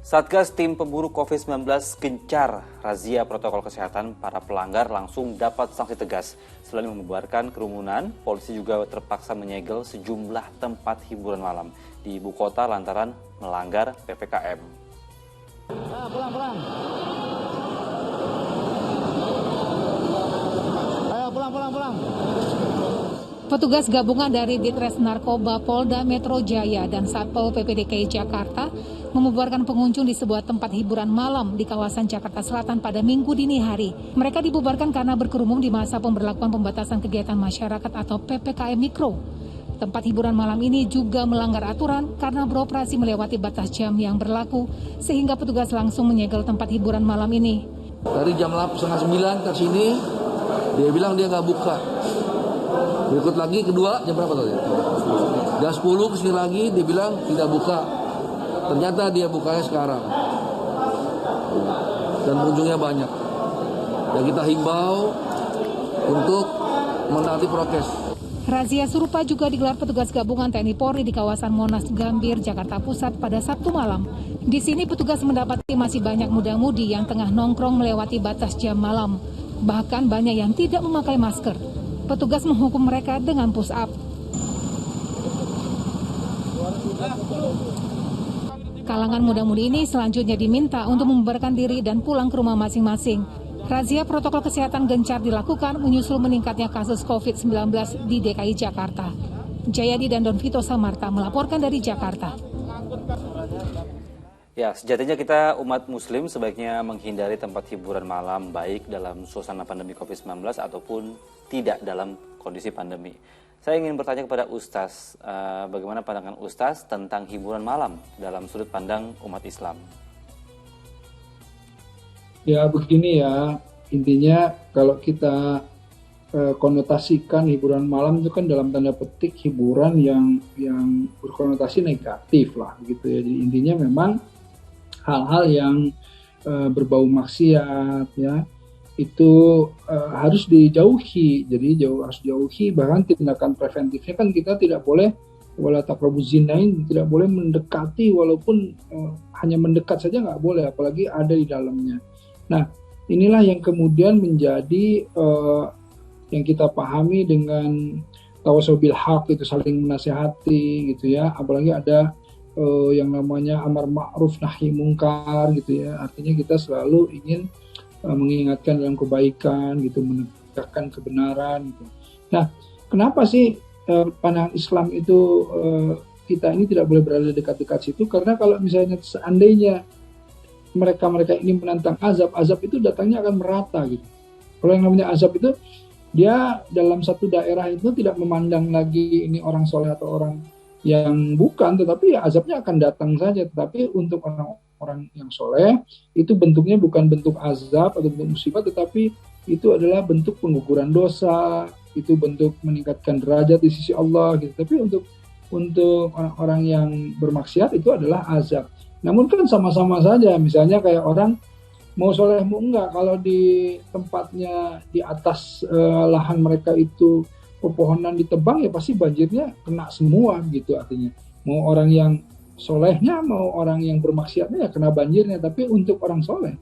Satgas Tim Pemburu COVID-19 gencar razia protokol kesehatan. Para pelanggar langsung dapat sanksi tegas. Selain membubarkan kerumunan, polisi juga terpaksa menyegel sejumlah tempat hiburan malam di ibu kota lantaran melanggar PPKM. Pulang. Ayo pulang. Petugas gabungan dari Ditres Narkoba Polda Metro Jaya dan Satpol PP DKI Jakarta membubarkan pengunjung di sebuah tempat hiburan malam di kawasan Jakarta Selatan pada Minggu dini hari. Mereka dibubarkan karena berkerumun di masa pemberlakuan pembatasan kegiatan masyarakat atau PPKM Mikro. Tempat hiburan malam ini juga melanggar aturan karena beroperasi melewati batas jam yang berlaku, sehingga petugas langsung menyegel tempat hiburan malam ini. Dari jam 8:30 ke sini, dia bilang dia nggak buka. Berikut lagi kedua jam berapa tadi? Jam 10 kesini lagi dia bilang tidak buka. Ternyata dia bukanya sekarang. Dan pengunjungnya banyak. Ya kita himbau untuk menaati prokes. Razia serupa juga digelar petugas gabungan TNI Polri di kawasan Monas Gambir, Jakarta Pusat pada Sabtu malam. Di sini petugas mendapati masih banyak muda-mudi yang tengah nongkrong melewati batas jam malam. Bahkan banyak yang tidak memakai masker. Petugas menghukum mereka dengan push up. Kalangan muda-mudi ini selanjutnya diminta untuk membubarkan diri dan pulang ke rumah masing-masing. Razia protokol kesehatan gencar dilakukan menyusul meningkatnya kasus COVID-19 di DKI Jakarta. Jayadi dan Don Vito Samarta melaporkan dari Jakarta. Ya, sejatinya kita umat muslim sebaiknya menghindari tempat hiburan malam baik dalam suasana pandemi COVID-19 ataupun tidak dalam kondisi pandemi. Saya ingin bertanya kepada Ustaz, bagaimana pandangan Ustaz tentang hiburan malam dalam sudut pandang umat Islam? Ya begini ya, intinya kalau kita konotasikan hiburan malam itu kan dalam tanda petik hiburan yang berkonotasi negatif lah gitu ya. Jadi intinya memang hal-hal yang berbau maksiat ya itu harus dijauhi. Jadi harus dijauhi, bahkan tindakan preventifnya kan kita tidak boleh wala taqrabuz zinain, tidak boleh mendekati, walaupun hanya mendekat saja nggak boleh, apalagi ada di dalamnya. Nah, inilah yang kemudian menjadi yang kita pahami dengan tawasau bil haq, itu saling menasihati gitu ya. Apalagi ada yang namanya amar ma'ruf nahi mungkar gitu ya. Artinya kita selalu ingin mengingatkan dalam kebaikan gitu, menegakkan kebenaran gitu. Nah, kenapa sih pandangan Islam itu kita ini tidak boleh berada dekat-dekat situ? Karena kalau misalnya seandainya mereka ini menantang azab itu datangnya akan merata gitu. Kalau yang namanya azab itu dia dalam satu daerah itu tidak memandang lagi ini orang soleh atau orang yang bukan, tetapi ya azabnya akan datang saja. Tetapi untuk orang yang soleh itu bentuknya bukan bentuk azab atau bentuk musibah, tetapi itu adalah bentuk pengguguran dosa, itu bentuk meningkatkan derajat di sisi Allah gitu. Tapi untuk orang-orang yang bermaksiat itu adalah azab. Namun kan sama-sama saja, misalnya kayak orang mau soleh mau enggak, kalau di tempatnya di atas lahan mereka itu pepohonan ditebang ya pasti banjirnya kena semua gitu. Artinya mau orang yang solehnya mau orang yang bermaksiatnya ya kena banjirnya. Tapi untuk orang soleh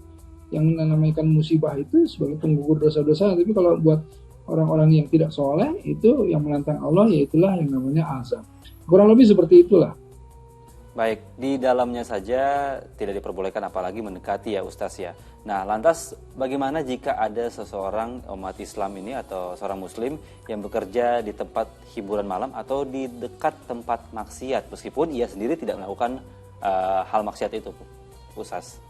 yang menamakan musibah itu sebagai penggugur dosa-dosa. Tapi kalau buat orang-orang yang tidak soleh itu yang menantang Allah, ya itulah yang namanya azab. Kurang lebih seperti itulah. Baik, di dalamnya saja tidak diperbolehkan apalagi mendekati ya Ustaz ya. Nah, lantas bagaimana jika ada seseorang umat Islam ini atau seorang muslim yang bekerja di tempat hiburan malam atau di dekat tempat maksiat meskipun ia sendiri tidak melakukan hal maksiat itu, Ustaz?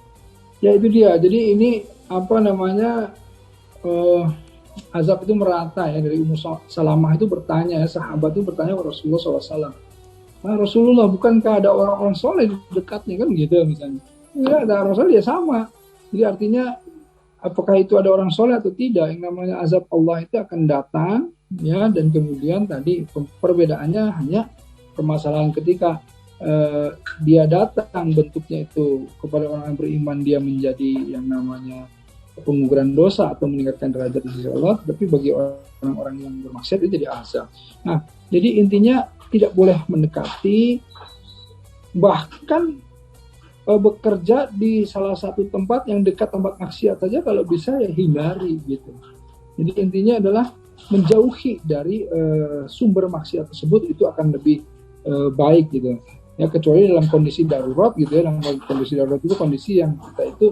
Ya itu dia, jadi ini azab itu merata ya. Dari Ummu Salamah itu bertanya ya, sahabat itu bertanya kepada Rasulullah SAW. Nah, Rasulullah, bukankah ada orang-orang soleh di dekatnya kan gitu misalnya? Ya, ada orang soleh ya sama. Jadi artinya apakah itu ada orang soleh atau tidak? Yang namanya azab Allah itu akan datang ya, dan kemudian tadi perbedaannya hanya permasalahan ketika dia datang bentuknya itu kepada orang yang beriman, dia menjadi yang namanya pengguguran dosa atau meningkatkan derajat di sisi Allah. Tapi bagi orang-orang yang bermaksiat itu jadi azab. Nah, jadi intinya tidak boleh mendekati, bahkan bekerja di salah satu tempat yang dekat tempat maksiat saja kalau bisa ya hindari gitu. Jadi intinya adalah menjauhi dari sumber maksiat tersebut, itu akan lebih baik gitu. Ya kecuali dalam kondisi darurat gitu ya. Dalam kondisi darurat itu kondisi yang kita itu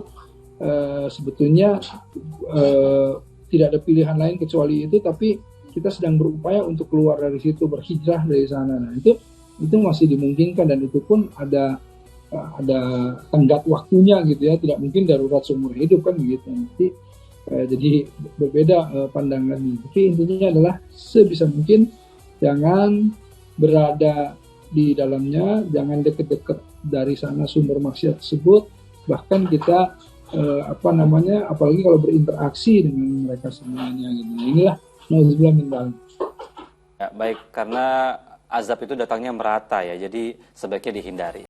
sebetulnya tidak ada pilihan lain kecuali itu, tapi kita sedang berupaya untuk keluar dari situ, berhijrah dari sana. Nah, itu masih dimungkinkan, dan itu pun ada tenggat waktunya gitu ya. Tidak mungkin darurat seumur hidup kan begitu. Nanti jadi berbeda pandangannya. Tapi intinya adalah sebisa mungkin jangan berada di dalamnya, jangan dekat-dekat dari sana sumber maksiat tersebut. Bahkan kita apalagi kalau berinteraksi dengan mereka semuanya gitu. Nah, inilah nauzubillah min dzalik. Ya, baik, karena azab itu datangnya merata ya, jadi sebaiknya dihindari.